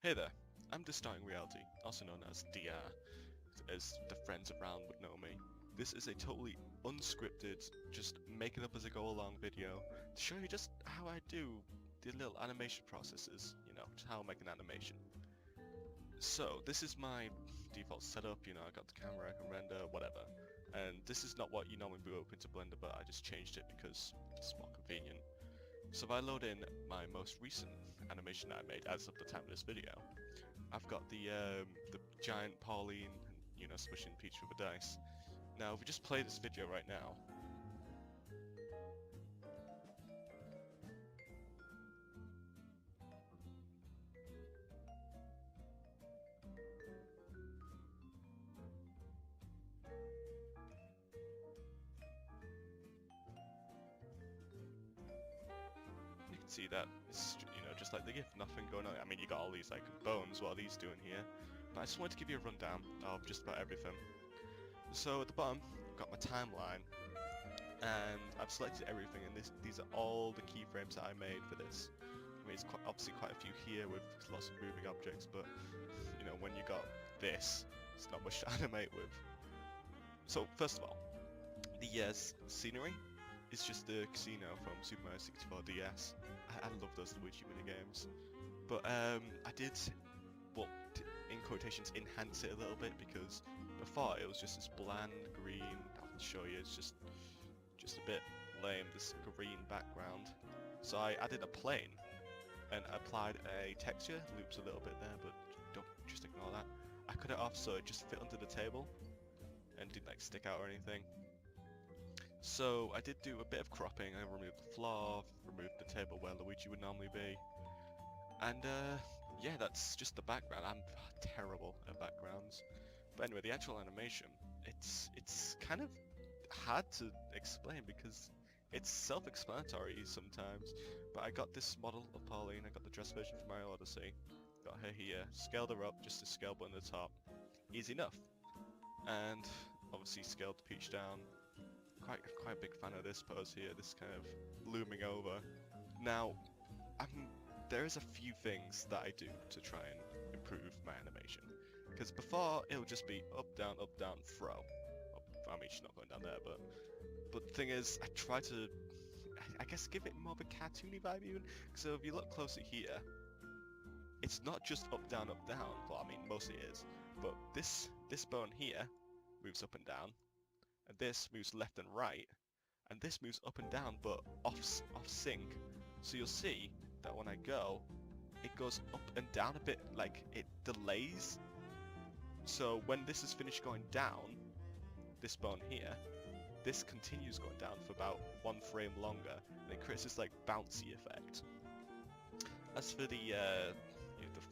Hey there, I'm Distorting Reality, also known as DR, as the friends around would know me. This is a totally unscripted, just make it up as I go along video to show you just how I do the little animation processes, just how I make an animation. So, this is my default setup, I got the camera, I can render, whatever. And this is not what you normally boot up into Blender, but I just changed it because it's more convenient. So if I load in my most recent animation that I made as of the time of this video, I've got the giant Pauline, smushing Peach with a dice. Now if we just play this video right now, you can see that it's, just like the GIF, nothing going on. I mean, you got all these like bones, what are these doing here? But I just wanted to give you a rundown of just about everything. So at the bottom, I've got my timeline, and I've selected everything, and these are all the keyframes that I made for this. I mean, it's obviously quite a few here with lots of moving objects, but when you got this, it's not much to animate with. So first of all, the scenery is just the casino from Super Mario 64 DS. I love those Luigi minigames, but I did, in quotations, enhance it a little bit, because before it was just this bland green. I'll show you. It's just a bit lame, this green background. So I added a plane and applied a texture. Loops a little bit there, but don't just ignore that. I cut it off so it just fit under the table and didn't like stick out or anything. So I did do a bit of cropping. I removed the floor, removed the table where Luigi would normally be, and yeah, that's just the background. I'm terrible at backgrounds. But anyway, the actual animation, it's kind of hard to explain because it's self-explanatory sometimes. But I got this model of Pauline, I got the dress version from Mario Odyssey, got her here, scaled her up, just a scale button at the top, easy enough. And obviously scaled the Peach down. Quite a big fan of this pose here, this kind of looming over. Now, there is a few things that I do to try and improve my animation. Because before, it'll just be up, down, throw. I mean, she's not going down there, but the thing is, I try to, I guess, give it more of a cartoony vibe even. So if you look closer here, it's not just up, down, well, I mean, mostly it is, but this bone here moves up and down, and this moves left and right, and this moves up and down, but off sync. So you'll see that when I go, it goes up and down a bit, like it delays. So when this is finished going down, this bone here, this continues going down for about 1 frame longer, and it creates this like bouncy effect. As for the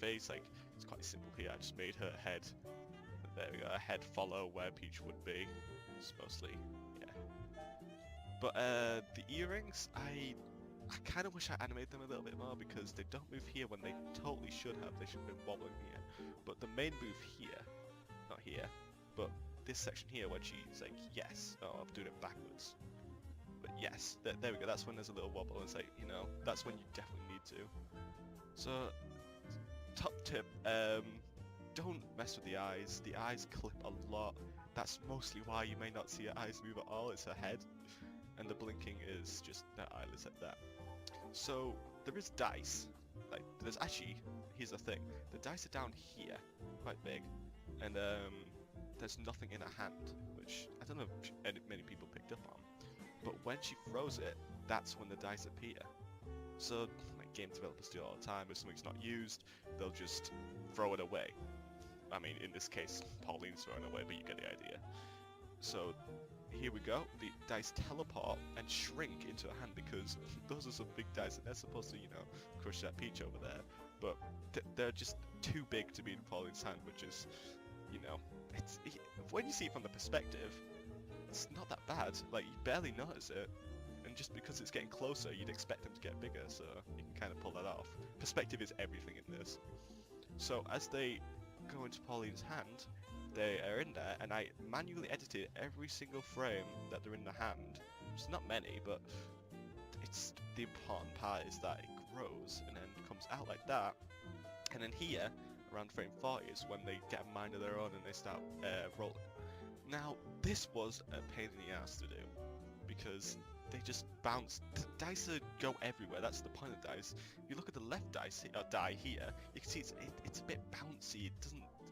face, like, it's quite simple here. I just made her head, there we go, a head follow where Peach would be. It's mostly, yeah. But the earrings, I kind of wish I animated them a little bit more, because they don't move here when they totally should have. They should have been wobbling here. But the main move here, not here, but this section here when she's like, yes, oh, I'm doing it backwards. But yes, there we go, that's when there's a little wobble. It's like, that's when you definitely need to. So, top tip, don't mess with the eyes. The eyes clip a lot. That's mostly why you may not see her eyes move at all. It's her head. And the blinking is just that eyelids like that. So there is dice. Like, there's actually, here's the thing. The dice are down here, quite big. And there's nothing in her hand, which I don't know if many people picked up on. But when she throws it, that's when the dice appear. So, like, game developers do it all the time. If something's not used, they'll just throw it away. I mean, in this case, Pauline's throwing it away, but you get the idea. So, here we go. The dice teleport and shrink into a hand, because those are some big dice, and they're supposed to, crush that Peach over there. But they're just too big to be in Pauline's hand, which is, when you see it from the perspective, it's not that bad. Like, you barely notice it. And just because it's getting closer, you'd expect them to get bigger, so you can kind of pull that off. Perspective is everything in this. So as they go into Pauline's hand, they are in there, and I manually edited every single frame that they're in the hand. It's not many, but it's the important part is that it grows and then comes out like that, And then here, around frame 40 is when they get a mind of their own and they start rolling. Now, this was a pain in the ass to do, because they just bounce. Dice go everywhere. That's the point of dice. If you look at the left die here, you can see it's a bit bouncy.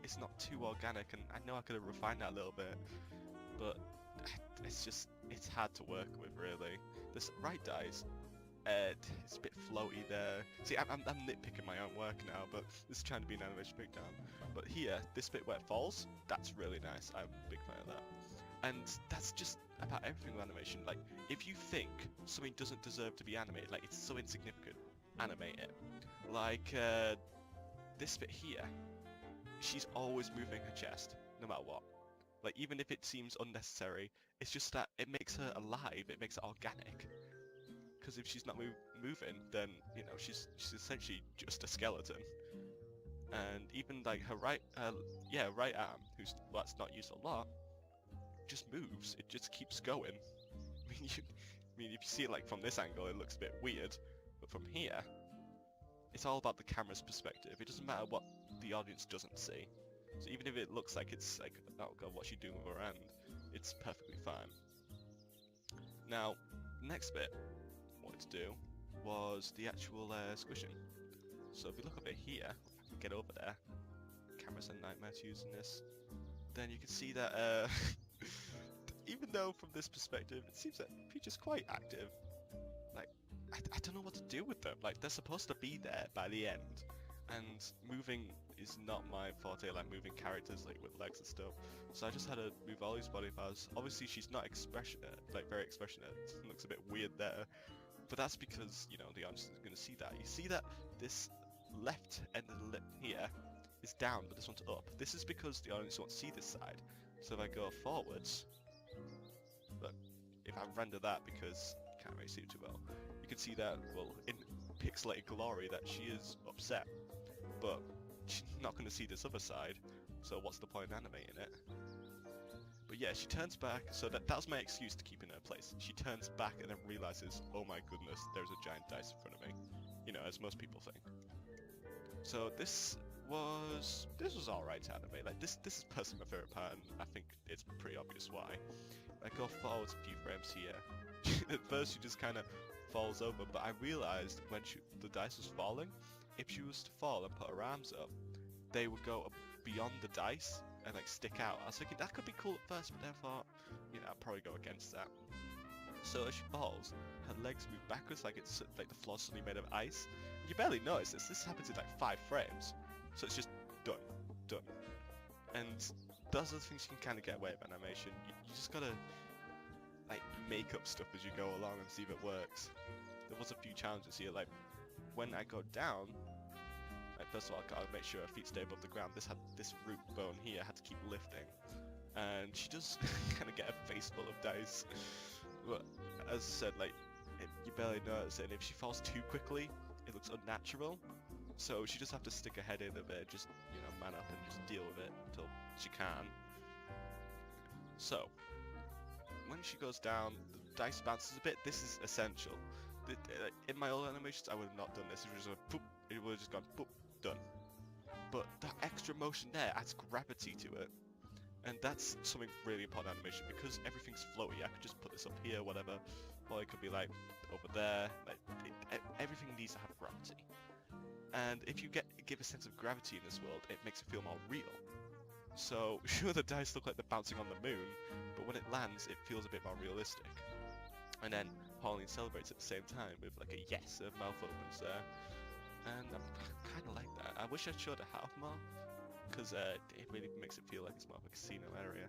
It's not too organic, and I know I could have refined that a little bit, but it's hard to work with, really. This right dice, it's a bit floaty there. See, I'm nitpicking my own work now, but this is trying to be an animation breakdown. But here, this bit where it falls, that's really nice. I'm a big fan of that. And that's just about everything with animation. Like, if you think something doesn't deserve to be animated, like it's so insignificant, animate it. Like, this bit here, she's always moving her chest, no matter what. Like, even if it seems unnecessary, it's just that it makes her alive, it makes it organic. Because if she's not moving, then, you know, she's essentially just a skeleton. And even, like, her right arm, that's not used a lot, just moves, it just keeps going. I mean, if you see it, like, from this angle, it looks a bit weird, but from here, it's all about the camera's perspective. It doesn't matter what the audience doesn't see. So even if it looks like it's like, oh god, what's she doing with her hand? It's perfectly fine. Now, the next bit I wanted to do was the actual squishing. So if you look over here, if I can get over there, camera's a nightmare to using this, then you can see that even though from this perspective it seems that Peach is quite active, like, I don't know what to do with them. Like, they're supposed to be there by the end, and moving is not my forte, like moving characters like with legs and stuff. So I just had to move all these body parts. Obviously she's not very expressionate. It looks a bit weird there. But that's because, you know, the audience is going to see that. You see that this left end of the lip here is down, but this one's up. This is because the audience won't see this side. So if I go forwards, look, if I render that because you can't really see it too well, you can see that, well, in pixelated glory, that she is upset. But she's not going to see this other side, so what's the point in animating it? But yeah, she turns back, so that was my excuse to keep in her place. She turns back and then realizes, oh my goodness, there's a giant dice in front of me. You know, as most people think. So this was alright to animate. Like, this is personally my favourite part, and I think it's pretty obvious why. I go forward a few frames here. At first she just kind of falls over, but I realized when the dice was falling, if she was to fall and put her arms up, they would go beyond the dice and like stick out. I was thinking that could be cool at first, but then I thought, you know, I'd probably go against that. So as she falls, her legs move backwards like it's like the floor's suddenly made of ice. You barely notice this. This happens in like 5 frames, so it's just done. And those are the things you can kind of get away with animation. You just gotta like make up stuff as you go along and see if it works. There was a few challenges here, like when I go down, like first of all I gotta make sure her feet stay above the ground. This root bone here had to keep lifting, and she does kind of get a face full of dice. But as I said, like you barely notice it, and if she falls too quickly, it looks unnatural. So she just have to stick her head in a bit, just, you know, man up and just deal with it until she can. So when she goes down, the dice bounces a bit. This is essential. In my old animations, I would have not done this. It would just go, it would have just gone boop, done. But that extra motion there adds gravity to it, and that's something really important in animation, because everything's floaty. I could just put this up here, whatever, or it could be like over there. Like everything needs to have gravity. And if you give a sense of gravity in this world, it makes it feel more real. So sure, the dice look like they're bouncing on the moon, but when it lands, it feels a bit more realistic. And then Pauline celebrates at the same time with like a yes, her mouth opens there. And I kind of like that. I wish I'd showed her half more, because it really makes it feel like it's more of a casino area.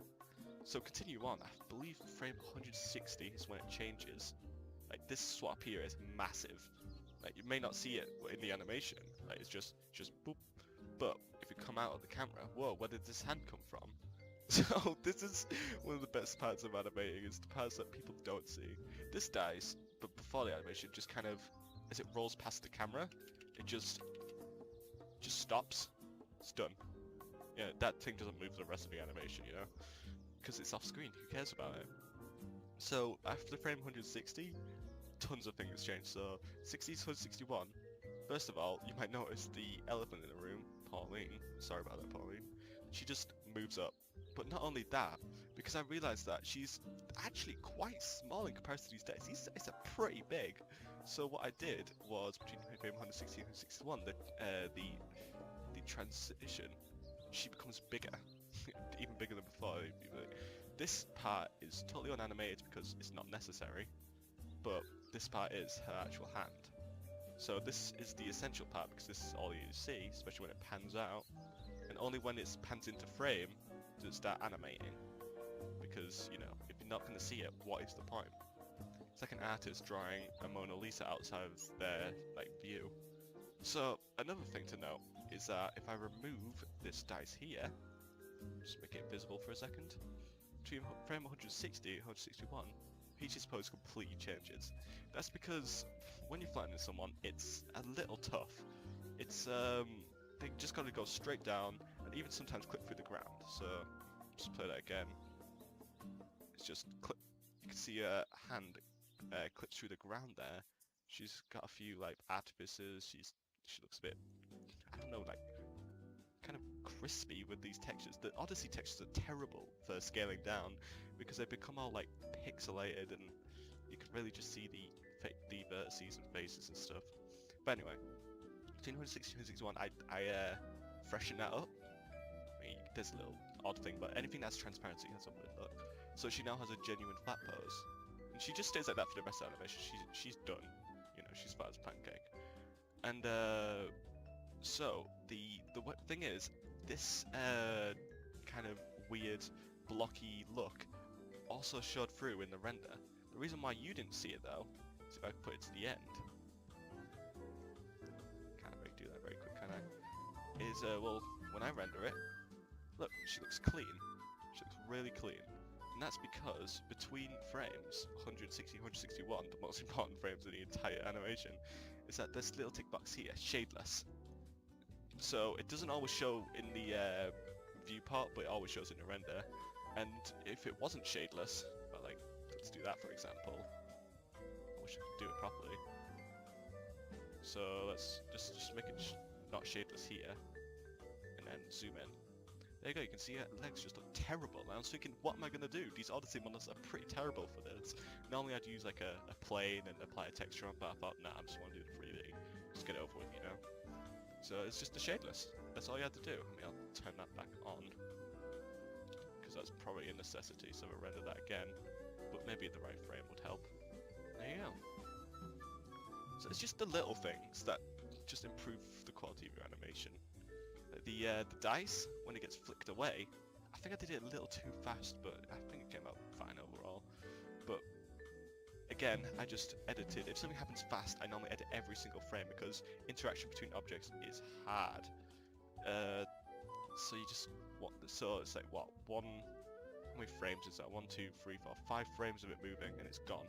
So continue on, I believe frame 160 is when it changes. Like this swap here is massive. Like you may not see it in the animation, like it's just boop. But if you come out of the camera, whoa, where did this hand come from? So this is one of the best parts of animating, is the parts that people don't see. This dice, but before the animation, just kind of, as it rolls past the camera, it just stops. It's done. Yeah, that thing doesn't move for the rest of the animation, you know? Because it's off screen, who cares about it? So after frame 160, tons of things change. So 60 to 161. First of all, you might notice the elephant in the room Pauline, sorry about that, Pauline, she just moves up. But not only that, because I realised that she's actually quite small in comparison to these dice. These dice are pretty big. So what I did was, between frame 160 and 161, the transition, she becomes bigger. Even bigger than before. This part is totally unanimated because it's not necessary, but this part is her actual hand. So this is the essential part because this is all you see, especially when it pans out, and only when it pans into frame does it start animating. Because, you know, if you're not going to see it, what is the point? It's like an artist drawing a Mona Lisa outside of their view. So another thing to note is that if I remove this dice here, just make it invisible for a second, between frame 160 and 161, Peach's pose completely changes. That's because when you're flattening someone, it's a little tough. It's they just gotta go straight down and even sometimes clip through the ground. So just play that again. It's just clip. You can see her hand clips through the ground there. She's got a few artifices. She looks a bit, I don't know, kind of crispy with these textures. The Odyssey textures are terrible for scaling down because they become all pixelated and you can really just see the vertices and faces and stuff. But anyway, between 160 and 161, I freshen that up. I mean, there's a little odd thing, but anything that's transparency has something. Look. So she now has a genuine flat pose, and she just stays like that for the rest of the animation. She's done. You know, she's flat as a pancake. And so the thing is, this kind of weird blocky look also showed through in the render. The reason why you didn't see it though, is if I put it to the end, can't really do that very quick, can I? Is well, when I render it, look, she looks clean. She looks really clean. And that's because between frames 160, 161, the most important frames of the entire animation, is that this little tick box here, shadeless. So it doesn't always show in the viewport, but it always shows in the render. And if it wasn't shadeless, but let's do that for example. I wish I could do it properly. So let's just make it not shadeless here, and then zoom in. There you go, you can see her legs just look terrible. And I was thinking, what am I going to do? These Odyssey models are pretty terrible for this. Normally I'd use a plane and apply a texture on, but I thought, nah, I just want to do the 3D. Just get it over with, you know? So it's just a shadeless. That's all you had to do. I mean, I'll turn that back on, because that's probably a necessity, so I'll render that again. But maybe the right frame would help. There you go. So it's just the little things that just improve the quality of your animation. The dice, when it gets flicked away, I think I did it a little too fast, but I think it came out fine overall. But again, I just edited. If something happens fast, I normally edit every single frame because interaction between objects is hard. So you just so it's like what, how many frames is that? 1, 2, 3, 4, 5 frames of it moving, and it's gone.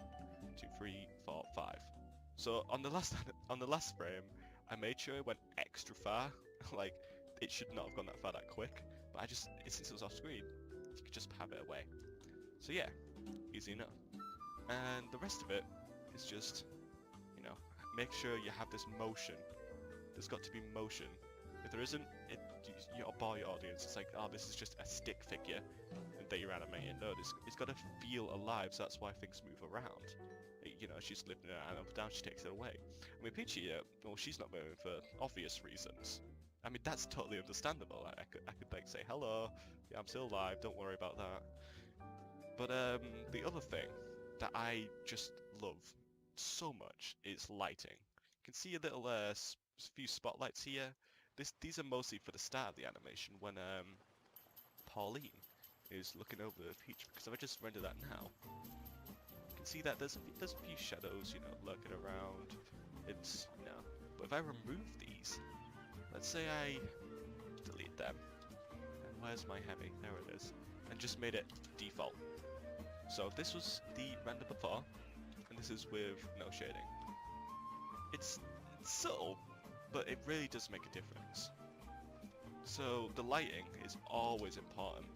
2, 3, 4, 5. So on the last frame, I made sure it went extra far. It should not have gone that far that quick, but since it was off screen, you could just have it away. So yeah, easy enough. And the rest of it is just, you know, make sure you have this motion. There's got to be motion. If there isn't, you'll bore your audience. It's like, oh, this is just a stick figure that you're animating. No, it's got to feel alive, so that's why things move around. You know, she's lifting her hand up and down, she takes it away. I mean, Peachy, well, she's not moving for obvious reasons. I mean, that's totally understandable. I could say, hello, yeah, I'm still alive, don't worry about that. But the other thing that I just love so much is lighting. You can see a little few spotlights here. These are mostly for the start of the animation when Pauline is looking over Peach, because if I just render that now, you can see that there's a few shadows, you know, lurking around. It's, you know, but if I remove these, let's say I delete them, and where's my heavy? There it is, and just made it default. So this was the render before, and this is with no shading. It's subtle, but it really does make a difference. So the lighting is always important.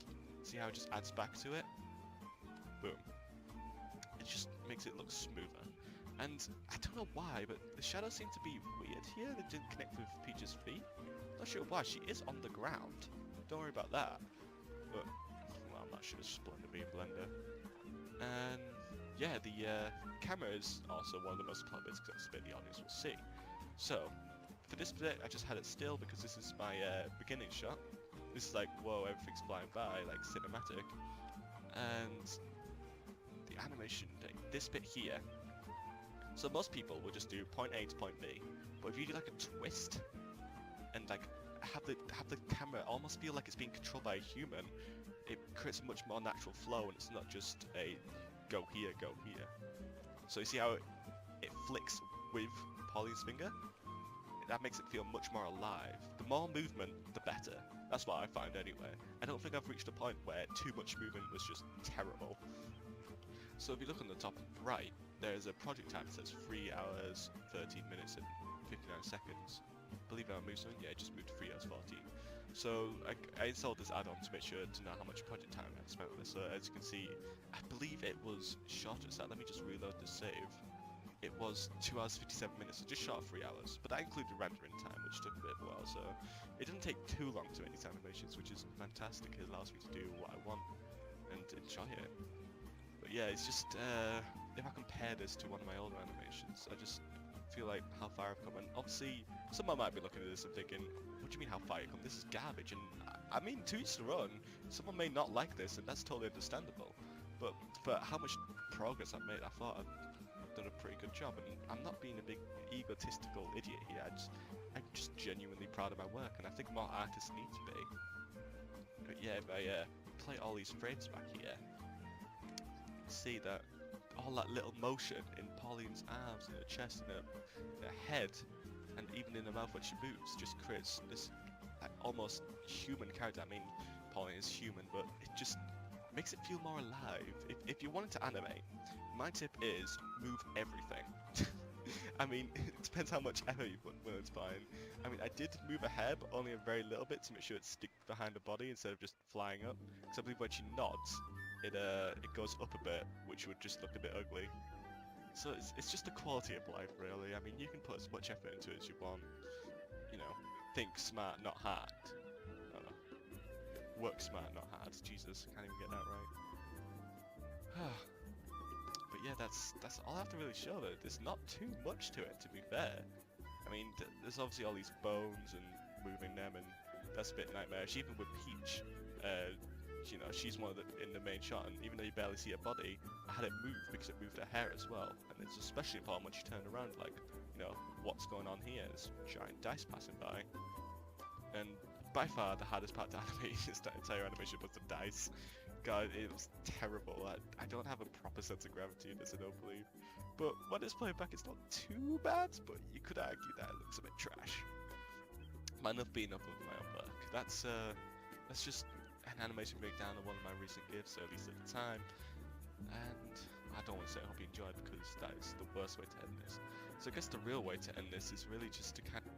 See how it just adds back to it? Boom. It just makes it look smoother. And I don't know why, but the shadows seem to be weird here. They didn't connect with Peach's feet. Not sure why, she is on the ground. Don't worry about that. But, well, I'm not sure, it's just blend the blender. And, yeah, the camera is also one of the most important bits, because that's the bit the audience will see. So, for this bit, I just had it still, because this is my beginning shot. This is like, whoa, everything's flying by, like cinematic. And the animation, this bit here. So most people will just do point A to point B, but if you do like a twist and like have the camera almost feel like it's being controlled by a human, it creates a much more natural flow, and it's not just a go here, go here. So you see how it flicks with Pauline's finger? That makes it feel much more alive. The more movement, the better. That's what I find anyway. I don't think I've reached a point where too much movement was just terrible. So if you look on the top right, there's a project time that says 3 hours, 13 minutes and 59 seconds. Believe it or not, moved something? Yeah, it just moved to 3 hours 14. So I installed this add-on to make sure to know how much project time I spent with this. So as you can see, I believe it was shorter. So let me just reload the save. It was 2 hours 57 minutes, so just short of 3 hours. But that included rendering time, which took a bit of a while. So it didn't take too long to make these animations, which is fantastic. It allows me to do what I want and enjoy it. But yeah, it's just if I compare this to one of my older animations, I just feel like how far I've come. And obviously, someone might be looking at this and thinking, what do you mean how far you've come? This is garbage. And I mean, to each their own. Someone may not like this, and that's totally understandable. But for how much progress I've made, I thought I've done a pretty good job. And I'm not being a big egotistical idiot here. I'm just genuinely proud of my work, and I think more artists need to be. But yeah, if I play all these frames back here, see that all that little motion in Pauline's arms, in her chest, in her head, and even in her mouth when she moves, just creates this like, almost human character. I mean, Pauline is human, but it just makes it feel more alive. If you wanted to animate, my tip is move everything. I mean, it depends how much effort you put, when it's fine. I mean, I did move her hair, but only a very little bit to make sure it sticks behind her body instead of just flying up. Because I believe when she nods, it goes up a bit, which would just look a bit ugly. So it's just the quality of life, really. I mean, you can put as much effort into it as you want. You know, think smart, not hard. I don't know. Work smart, not hard. Jesus, can't even get that right. But yeah, that's all I have to really show though. There's not too much to it, to be fair. I mean, there's obviously all these bones and moving them, and that's a bit nightmarish. Even with Peach, you know, she's one of in the main shot, and even though you barely see her body, I had it move because it moved her hair as well. And it's especially important when she turned around, like, you know, what's going on here? There's giant dice passing by. And by far the hardest part to animate is that entire animation was the dice. God, it was terrible. I don't have a proper sense of gravity in this, I don't believe. But when it's playing back, it's not too bad, but you could argue that it looks a bit trash. Might not be enough of my own work. That's just an animation breakdown of one of my recent gifts, at least at the time. And I don't want to say I hope you enjoyed, because that is the worst way to end this. So I guess the real way to end this is really just to kind of